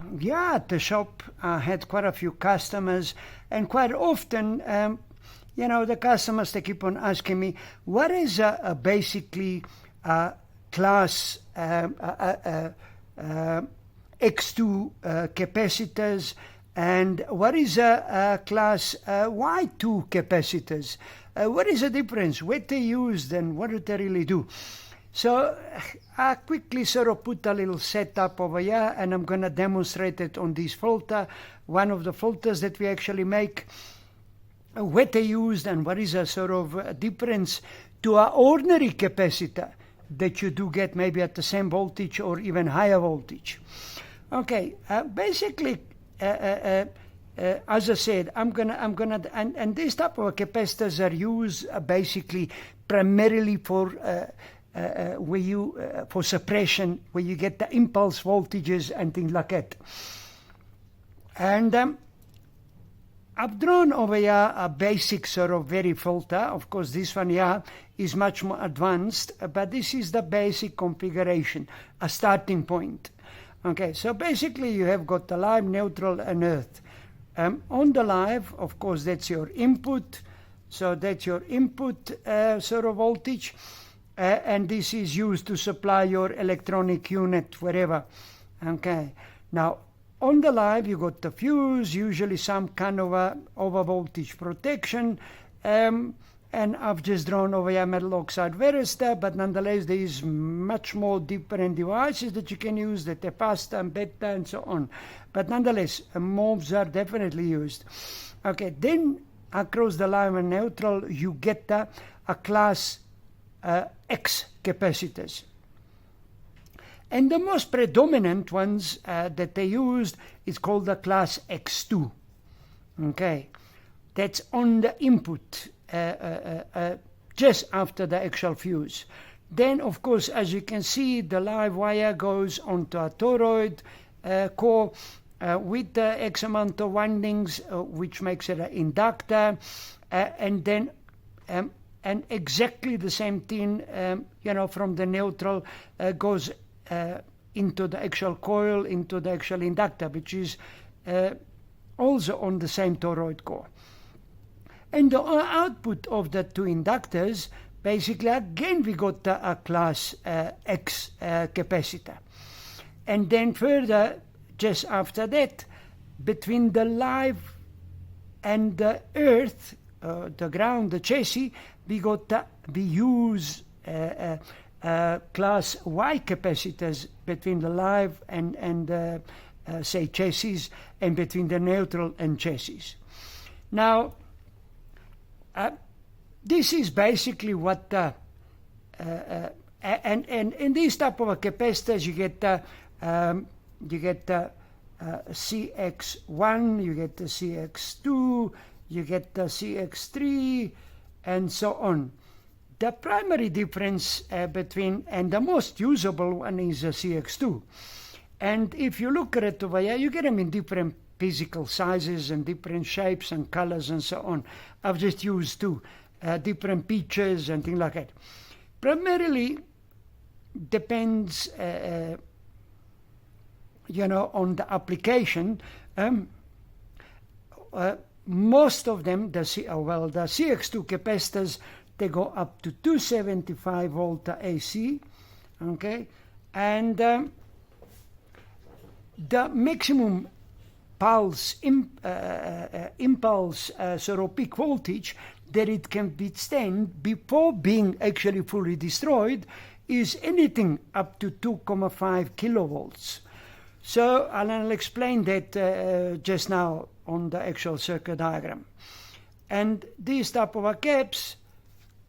Yeah, at the shop I had quite a few customers, and quite often, the customers, they keep on asking me, what is basically class X2 capacitors, and what is a class Y2 capacitors? What is the difference? What they used and what do they really do? So I quickly sort of put a little setup over here, and I'm going to demonstrate it on this filter, one of the filters that we actually make, what they used and what is a sort of difference to an ordinary capacitor that you do get maybe at the same voltage or even higher voltage. Okay, basically, as I said, and these type of capacitors are used basically primarily for for suppression, where you get the impulse voltages and things like that. And I've drawn over here a basic sort of very filter. Of course, this one here is much more advanced, but this is the basic configuration, a starting point. Okay, so basically you have got the live, neutral, and earth. On the live, of course, that's your input. So that's your input sort of voltage. And this is used to supply your electronic unit, wherever. Okay, now on the live you got the fuse, usually some kind of a over voltage protection, and I've just drawn over here metal oxide varistor, but nonetheless there is much more different devices that you can use, the capacitor and beta and so on, but nonetheless MOVs are definitely used. Okay, then across the live and neutral you get a class X capacitors. And the most predominant ones that they used is called the class X2. Okay, that's on the input just after the actual fuse. Then, of course, as you can see, the live wire goes onto a toroid core with the X amount of windings, which makes it an inductor, and then and exactly the same thing, from the neutral goes into the actual coil, into the actual inductor, which is also on the same toroid core. And the output of the two inductors, basically, again, we got a class X capacitor. And then further, just after that, between the live and the earth, the ground, the chassis, we use class Y capacitors between the live and say chassis, and between the neutral and chassis. Now, this is basically what and in these type of capacitors you get CX1, you get the CX2, you get the CX3, and so on. The primary difference between, and the most usable one, is a CX2. And if you look at it over here, you get them in different physical sizes and different shapes and colors and so on. I've just used two, different pitches and things like that. Primarily depends, on the application. Most of them, the CX2 capacitors, they go up to 275 volt AC, okay, and the maximum impulse sort of peak voltage that it can withstand before being actually fully destroyed is anything up to 2.5 kilovolts. So I'll explain that just now on the actual circuit diagram. And these type of caps,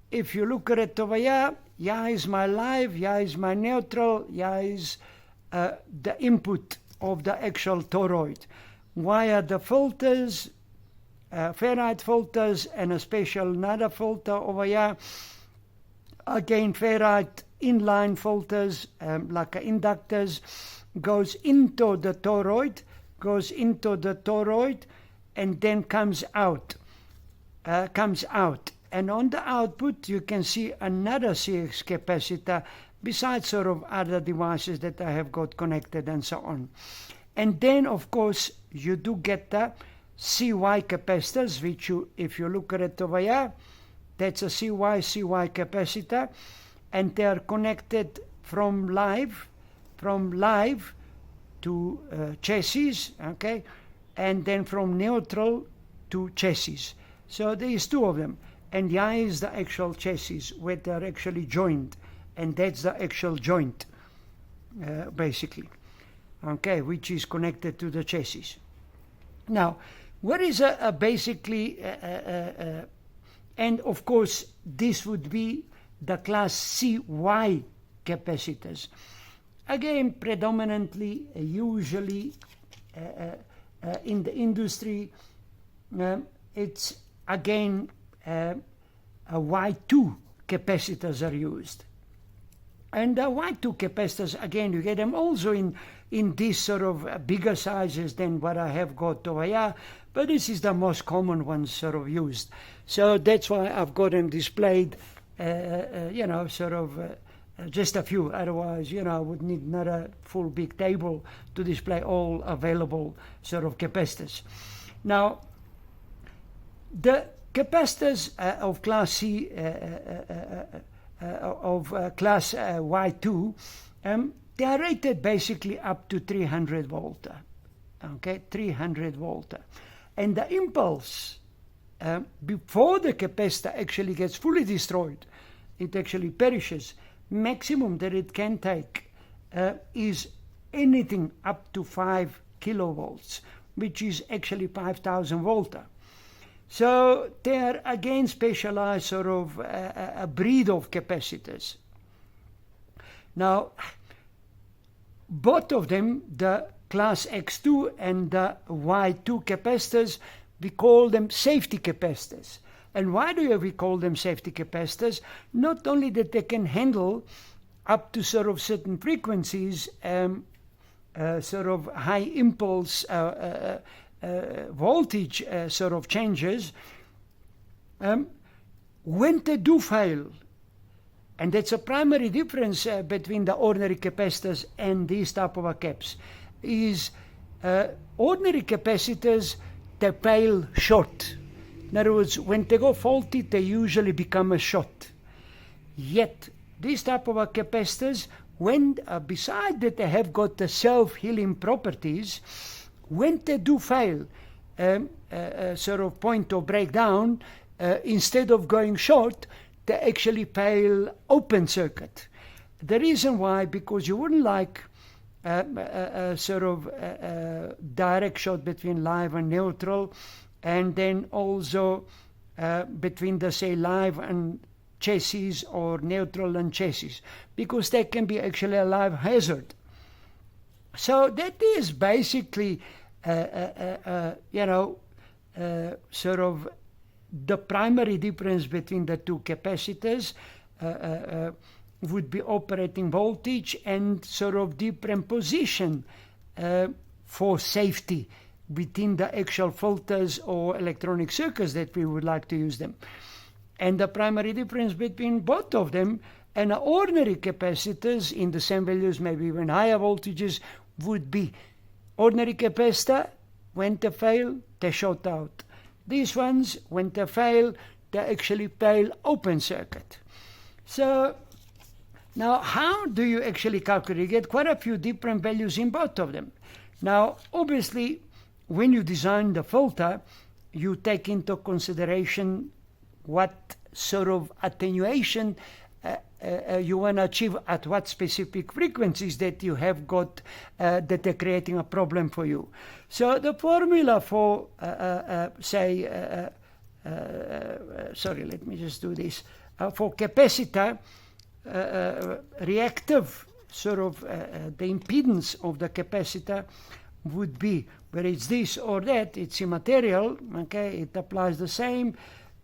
if you look at it over here, here is my live, here is my neutral, here is the input of the actual toroid. Via the filters, ferrite filters, and a special another filter over here, again ferrite inline filters, like inductors, goes into the toroid, and then comes out. And on the output you can see another CX capacitor besides sort of other devices that I have got connected and so on. And then, of course, you do get the CY capacitors, which if you look at it over here, that's a CY capacitor, and they are connected from live to chassis, okay, and then from neutral to chassis. So there is two of them, and here is the actual chassis where they are actually joined, and that's the actual joint, basically, okay, which is connected to the chassis. Now, what is basically, and of course, this would be the class CY capacitors. Again, predominantly, usually in the industry, it's again a Y2 capacitors are used. And the Y2 capacitors, again, you get them also in these sort of bigger sizes than what I have got over here, but this is the most common ones sort of used. So that's why I've got them displayed, sort of just a few. Otherwise, I would need another full big table to display all available sort of capacitors. Now, the capacitors of class C, class Y2, they are rated basically up to 300 volt, okay, 300 volt. And the impulse, before the capacitor actually gets fully destroyed, it actually perishes, maximum that it can take is anything up to 5 kilovolts, which is actually 5,000 volt. So they are again specialized sort of a breed of capacitors. Now, both of them, the class X2 and the Y2 capacitors, we call them safety capacitors. And why do we call them safety capacitors? Not only that they can handle up to sort of certain frequencies, sort of high impulse voltage sort of changes, when they do fail, and that's a primary difference between the ordinary capacitors and these type of caps, is ordinary capacitors, they fail short. In other words, when they go faulty, they usually become a short. Yet, these type of capacitors, when beside that they have got the self-healing properties, when they do fail, sort of point of breakdown, instead of going short, they actually fail open circuit. The reason why, because you wouldn't like sort of direct short between live and neutral, and then also between the, say, live and chassis or neutral and chassis, because that can be actually a live hazard. So that is basically, sort of the primary difference between the two capacitors would be operating voltage and sort of different position for safety within the actual filters or electronic circuits that we would like to use them. And the primary difference between both of them and ordinary capacitors in the same values, maybe even higher voltages, would be ordinary capacitor, when they fail, they short out. These ones, when they fail, they actually fail open circuit. So now how do you actually calculate? You get quite a few different values in both of them. Now, obviously, when you design the filter, you take into consideration what sort of attenuation you want to achieve at what specific frequencies that you have got that are creating a problem for you. So the formula for, sorry, let me just do this. For capacitor, reactive sort of the impedance of the capacitor would be, whether it's this or that, it's immaterial, okay, it applies the same,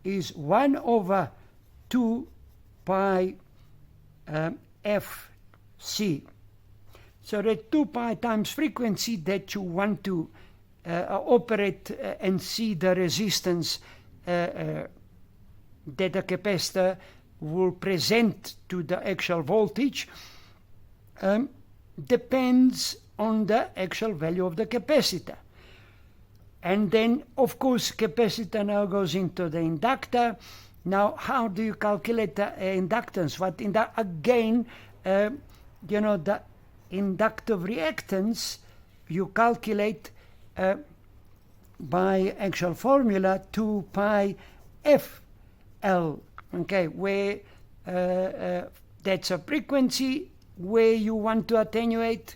is 1 over 2 pi FC. So that 2 pi times frequency that you want to operate and see the resistance that the capacitor will present to the actual voltage, depends on the actual value of the capacitor. And then, of course, capacitor now goes into the inductor. Now, how do you calculate the inductance? Again, the inductive reactance you calculate by actual formula 2 pi FL, okay, where that's a frequency where you want to attenuate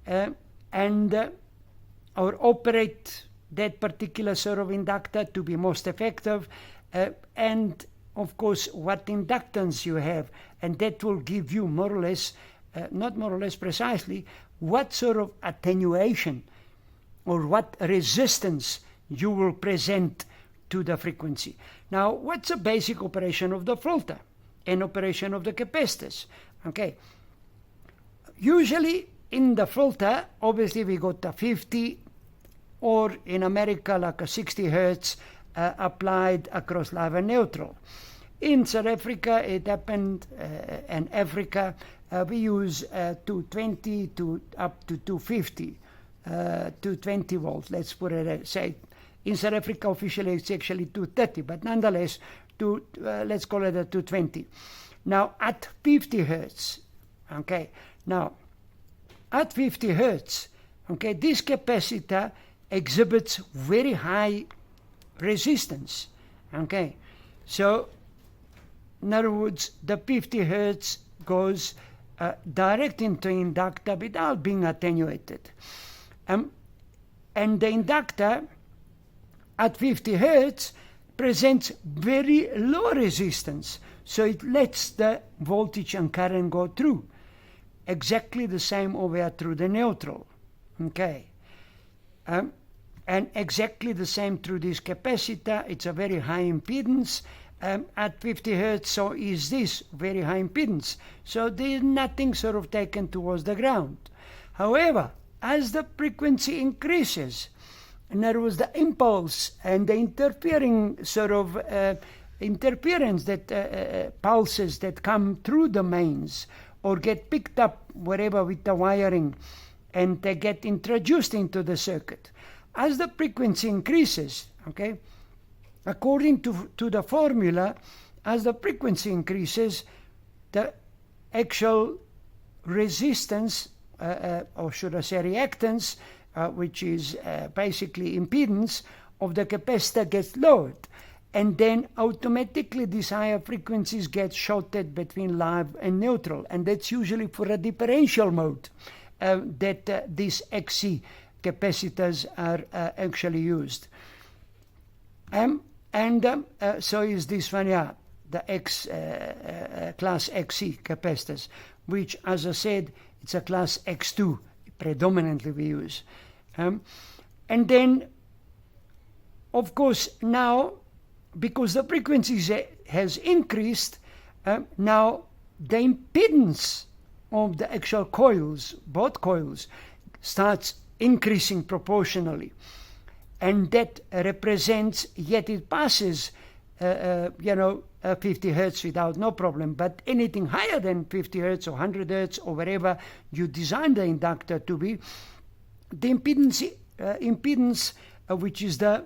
or operate that particular sort of inductor to be most effective, and of course what inductance you have, and that will give you more or less, not more or less precisely, what sort of attenuation or what resistance you will present to the frequency. Now, what's the basic operation of the filter and operation of the capacitors? Okay, usually in the filter, obviously we got a 50, or in America like a 60 hertz applied across live and neutral. In South Africa it happened, and Africa, we use 220 to up to 250, 220 volts, let's put it, say. In South Africa officially it's actually 230, but nonetheless, let's call it a 220. Now at 50 hertz, okay, now at 50 hertz, okay, this capacitor exhibits very high resistance, okay. So in other words, the 50 hertz goes direct into inductor without being attenuated, and the inductor at 50 hertz presents very low resistance, so it lets the voltage and current go through exactly the same over here through the neutral, okay. And exactly the same through this capacitor. It's a very high impedance at 50 hertz, so is this very high impedance. So there's nothing sort of taken towards the ground. However, as the frequency increases, in other words, the impulse and the interfering sort of interference that pulses that come through the mains or get picked up wherever with the wiring, and they get introduced into the circuit. As the frequency increases, okay, according to the formula, as the frequency increases, the actual resistance, or should I say reactance, which is basically impedance of the capacitor, gets lowered. And then automatically these higher frequencies get shorted between live and neutral. And that's usually for a differential mode that these XC capacitors are actually used. So is this one, yeah, the X class XC capacitors, which, as I said, it's a class X2 predominantly we use. And then, of course, now, because the frequencies has increased, now the impedance of the actual coils, both coils, starts increasing proportionally, and that represents, yet it passes 50 hertz without no problem, but anything higher than 50 hertz or 100 hertz or wherever you design the inductor to be, the impedance which is the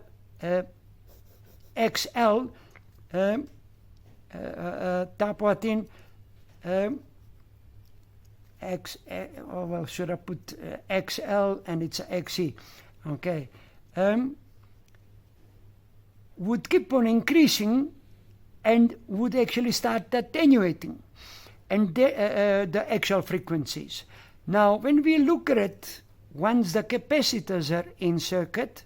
XL, tapuatin, should I put XL and it's XC, okay, would keep on increasing and would actually start attenuating and the actual frequencies. Now, when we look at it, once the capacitors are in circuit,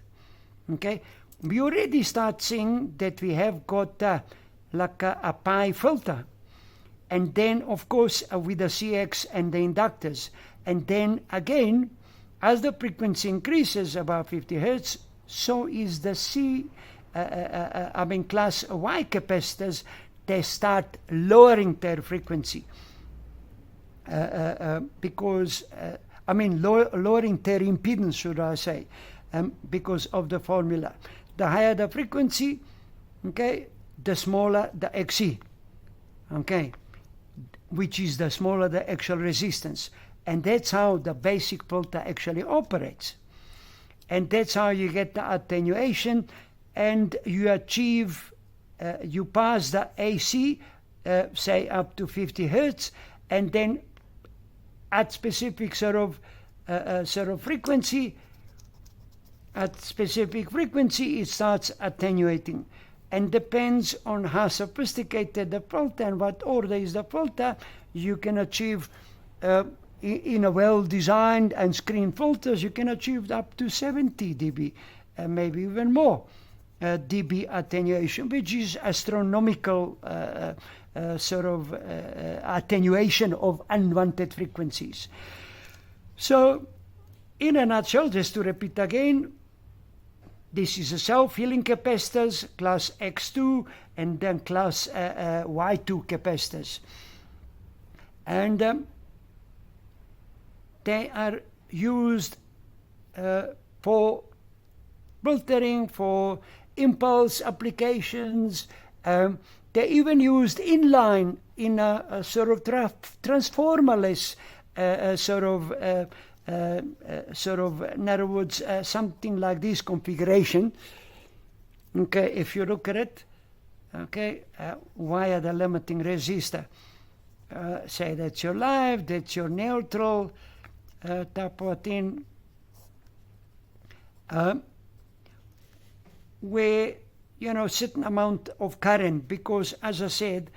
okay, we already start seeing that we have got like a pi filter. And then, of course, with the CX and the inductors. And then, again, as the frequency increases about 50 hertz, so is the class Y capacitors. They start lowering their frequency. Because, lowering their impedance, should I say, because of the formula. The higher the frequency, okay, the smaller the XC, okay, which is the smaller the actual resistance. And that's how the basic filter actually operates. And that's how you get the attenuation, and you achieve, you pass the AC, say up to 50 hertz, and then at specific sort of frequency, it starts attenuating. And depends on how sophisticated the filter and what order is the filter, you can achieve, in a well-designed and screened filters, you can achieve up to 70 dB, maybe even more dB attenuation, which is astronomical attenuation of unwanted frequencies. So, in a nutshell, just to repeat again, this is a self-healing capacitors, class X2, and then class Y2 capacitors. And they are used for filtering, for impulse applications. They're even used inline in a sort of transformerless in other words, something like this configuration. Okay, if you look at it, okay, via the limiting resistor. Say that's your live, that's your neutral, type of thing, where, you know, certain amount of current, because as I said,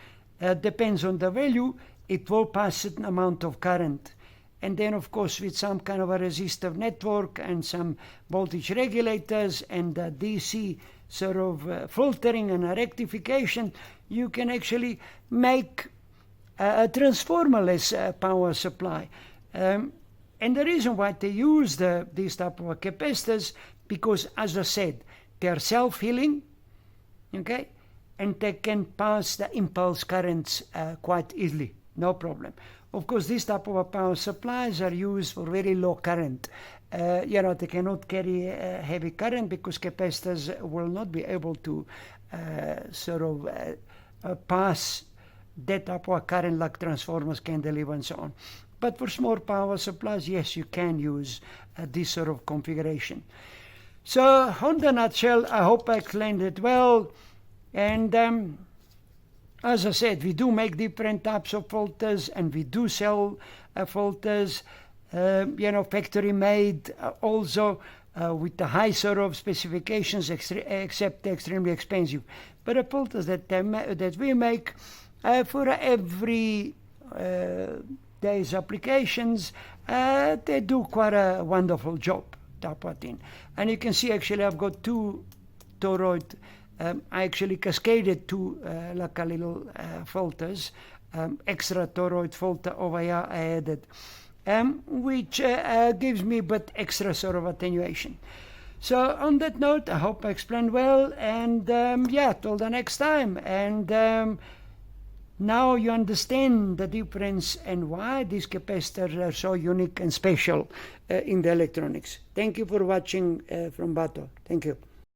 depends on the value, it will pass certain amount of current. And then, of course, with some kind of a resistive network and some voltage regulators and DC sort of filtering and a rectification, you can actually make a transformerless power supply. And the reason why they use these type of capacitors, because, as I said, they are self-healing, okay, and they can pass the impulse currents quite easily, no problem. Of course, this type of power supplies are used for very low current. You know, they cannot carry heavy current because capacitors will not be able to pass that type of current like transformers can deliver and so on. But for small power supplies, yes, you can use this sort of configuration. So, on the nutshell, I hope I explained it well. And as I said, we do make different types of filters, and we do sell filters, you know, factory made, also with the high sort of specifications, except extremely expensive. But the filters that we make for every day's applications, they do quite a wonderful job, type of thing. And you can see, actually, I've got two toroid. I actually cascaded two like a little filters, extra toroid filter over here I added, which gives me but extra sort of attenuation. So on that note, I hope I explained well, and yeah, till the next time. And now you understand the difference and why these capacitors are so unique and special in the electronics. Thank you for watching from Batos. Thank you.